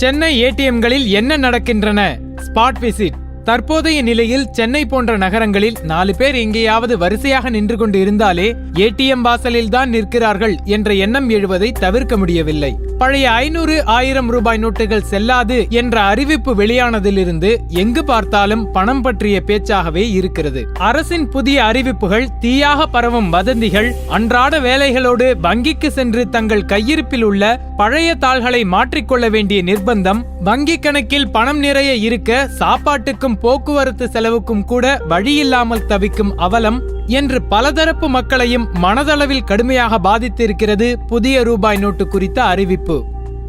சென்னை ஏடிஎம்களில் என்ன நடக்கின்றன? Spot visit. தற்போதைய நிலையில் சென்னை போன்ற நகரங்களில் 4 பேர் எங்கேயாவது வரிசையாக நின்று கொண்டு இருந்தாலே ஏடிஎம் வாசலில் தான் நிற்கிறார்கள் என்ற எண்ணம் எழுவதை தவிர்க்க முடியவில்லை. பழைய 500, 1000 ரூபாய் நோட்டுகள் செல்லாது என்ற அறிவிப்பு வெளியானதிலிருந்து எங்கு பார்த்தாலும் பணம் பற்றிய பேச்சாகவே இருக்கிறது. அரசின் புதிய அறிவிப்புகள், தீயாக பரவும் வதந்திகள், அன்றாட வேலைகளோடு வங்கிக்கு சென்று தங்கள் கையிருப்பில் உள்ள பழைய தாள்களை மாற்றிக்கொள்ள வேண்டிய நிர்பந்தம், வங்கி கணக்கில் பணம் நிறைய இருக்க சாப்பாட்டுக்கும் போக்குவரத்து செலவுக்கும் கூட வழியில்லாமல் தவிக்கும் அவலம் என்று பலதரப்பு மக்களையும் மனதளவில் கடுமையாக பாதித்திருக்கிறது புதிய ரூபாய் நோட்டு குறித்த அறிவிப்பு.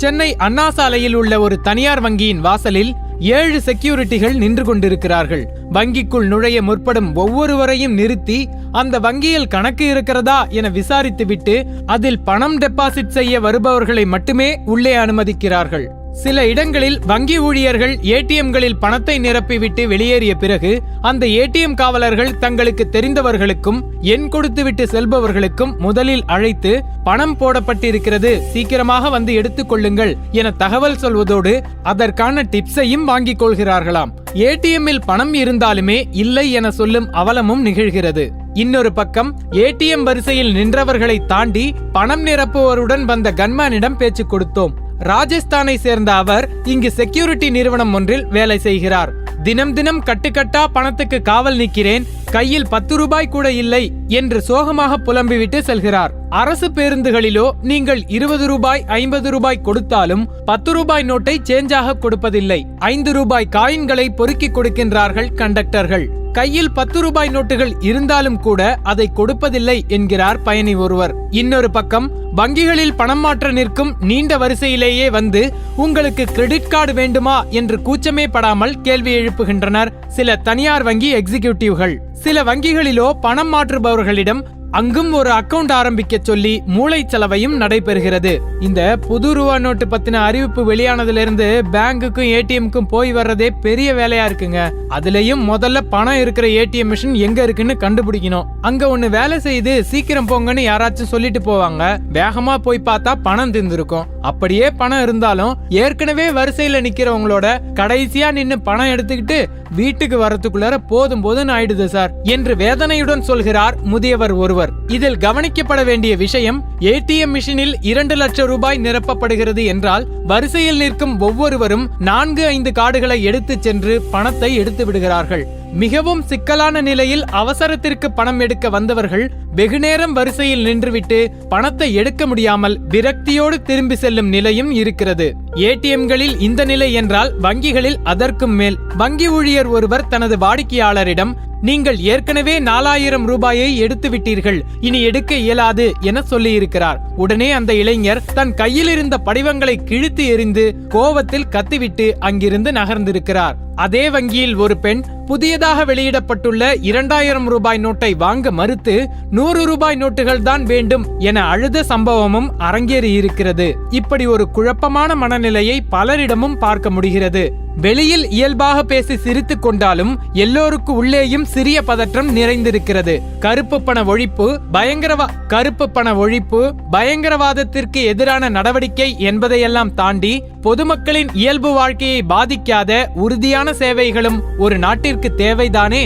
சென்னை அண்ணா சாலையில் உள்ள ஒரு தனியார் வங்கியின் வாசலில் 7 செக்யூரிட்டிகள் நின்று கொண்டிருக்கிறார்கள். வங்கிக்குள் நுழைய முற்படும் ஒவ்வொருவரையும் நிறுத்தி அந்த வங்கியில் கணக்கு இருக்கிறதா என விசாரித்துவிட்டு அதில் பணம் டெபாசிட் செய்ய வருபவர்களை மட்டுமே உள்ளே அனுமதிக்கிறார்கள். சில இடங்களில் வங்கி ஊழியர்கள் ஏடிஎம்களில் பணத்தை நிரப்பிவிட்டு வெளியேறிய பிறகு அந்த ஏடிஎம் காவலர்கள் தங்களுக்கு தெரிந்தவர்களுக்கும் எண் கொடுத்துவிட்டு செல்பவர்களுக்கும் முதலில் அழைத்து பணம் போடப்பட்டிருக்கிறது, சீக்கிரமாக வந்து எடுத்துக் கொள்ளுங்கள் என தகவல் சொல்வதோடு அதற்கான டிப்ஸையும் வாங்கிக் கொள்கிறார்களாம். ஏடிஎம்மில் பணம் இருந்தாலுமே இல்லை என சொல்லும் அவலமும் நிகழ்கிறது. இன்னொரு பக்கம் ஏடிஎம் வரிசையில் நின்றவர்களை தாண்டி பணம் நிரப்புவருடன் வந்த கன்மேனிடம் பேச்சு கொடுத்தோம். ராஜஸ்தானை சேர்ந்த அவர் இங்கு செக்யூரிட்டி நிறுவனம் ஒன்றில் வேலை செய்கிறார். தினம் தினம் கட்டுக்கட்டா பணத்துக்கு காவல் நிற்கிறேன், கையில் 10 ரூபாய் கூட இல்லை என்று சோகமாக புலம்பிவிட்டு செல்கிறார். அரசு பேருந்துகளிலோ நீங்கள் 20 ரூபாய் 50 ரூபாய் கொடுத்தாலும் 10 ரூபாய் நோட்டை சேஞ்சாக கொடுப்பதில்லை. 5 ரூபாய் காயின்களை பொறுக்கி கொடுக்கின்றார்கள் கண்டக்டர்கள். கையில் 10 ரூபாய் நோட்டுகள் இருந்தாலும் கூட அதை கொடுப்பதில்லை என்கிறார் பயணி ஒருவர். இன்னொரு பக்கம் வங்கிகளில் பணம் மாற்ற நிற்கும் நீண்ட வரிசையிலேயே வந்து உங்களுக்கு கிரெடிட் கார்டு வேண்டுமா என்று கூச்சமே படாமல் கேள்வி எழுப்புகின்றனர் சில தனியார் வங்கி எக்ஸிகியூட்டிவ்கள். சில வங்கிகளிலோ பணம் மாற்றுபவர்களிடம் அங்கும் ஒரு அக்கவுண்ட் ஆரம்பிக்க சொல்லி மூளை செலவையும் நடைபெறுகிறது. இந்த புது ரூபா நோட்டு பத்தின அறிவிப்பு வெளியானதிலிருந்து பேங்குக்கும் ஏடிஎம்க்கும் போய் வர்றதே பெரிய வேலையா இருக்குங்க. அதுலயும் முதல்ல பணம் இருக்கிற ஏடிஎம் மிஷின் எங்க இருக்குன்னு கண்டுபிடிக்கணும். அங்க ஒண்ணு வேலை செய்து சீக்கிரம் போங்கன்னு யாராச்சும் சொல்லிட்டு போவாங்க. வேகமா போய் பார்த்தா பணம் தீர்ந்திருக்கும். அப்படியே பணம் இருந்தாலும் ஏற்கனவே வரிசையில நிக்கிறவங்களோட கடைசியா நின்னு பணம் எடுத்துக்கிட்டு வீட்டுக்கு வரத்துக்குள்ளார போதும் போதுன்னு ஆயிடுது சார் என்று வேதனையுடன் சொல்கிறார் முதியவர் ஒருவர். இதில் கவனிக்கப்பட வேண்டிய விஷயம், ஏடிஎம் மிஷினில் 2 லட்சம் ரூபாய் நிரப்பப்படுகிறது என்றால் வரிசையில் நிற்கும் ஒவ்வொருவரும் 4-5 கார்டுகளை எடுத்து சென்று பணத்தை எடுத்து விடுகிறார்கள். மிகவும் சிக்கலான நிலையில் அவசரத்திற்கு பணம் எடுக்க வந்தவர்கள் வெகுநேரம் வரிசையில் நின்றுவிட்டு பணத்தை எடுக்க முடியாமல் விரக்தியோடு திரும்பி செல்லும் நிலையும் இருக்கிறது. ஏடிஎம்களில் இந்த நிலை என்றால் வங்கிகளில் அதற்கும் மேல். வங்கி ஊழியர் ஒருவர் தனது வாடிக்கையாளரிடம் நீங்கள் ஏற்கனவே 4000 ரூபாயை எடுத்து விட்டீர்கள், இனி எடுக்க இயலாது என சொல்லியிருக்கிறார். உடனே அந்த இளைஞர் தன் கையில் இருந்த படிவங்களை கிழித்து எறிந்து கோபத்தில் கத்திவிட்டு அங்கிருந்து நகர்ந்திருக்கிறார். அதே வங்கியில் ஒரு பெண் புதியதாக வெளியிடப்பட்டுள்ள 2000 ரூபாய் நோட்டை வாங்க மறுத்து 100 ரூபாய் நோட்டுகள் தான் வேண்டும் என அழுத சம்பவமும் அரங்கேறி இருக்கிறது. இப்படி ஒரு குழப்பமான மனநிலையை பலரிடமும் பார்க்க முடிகிறது. வெளியில் இயல்பாக பேசி சிரித்துக் கொண்டாலும் எல்லோருக்கு உள்ளேயும் சிறிய பதற்றம் நிறைந்திருக்கிறது. கருப்பு பண ஒழிப்பு பயங்கரவாதத்திற்கு எதிரான நடவடிக்கை என்பதையெல்லாம் தாண்டி பொதுமக்களின் இயல்பு வாழ்க்கையை பாதிக்காத உறுதியான சேவைகளும் ஒரு நாட்டிற்கு தேவைதானே?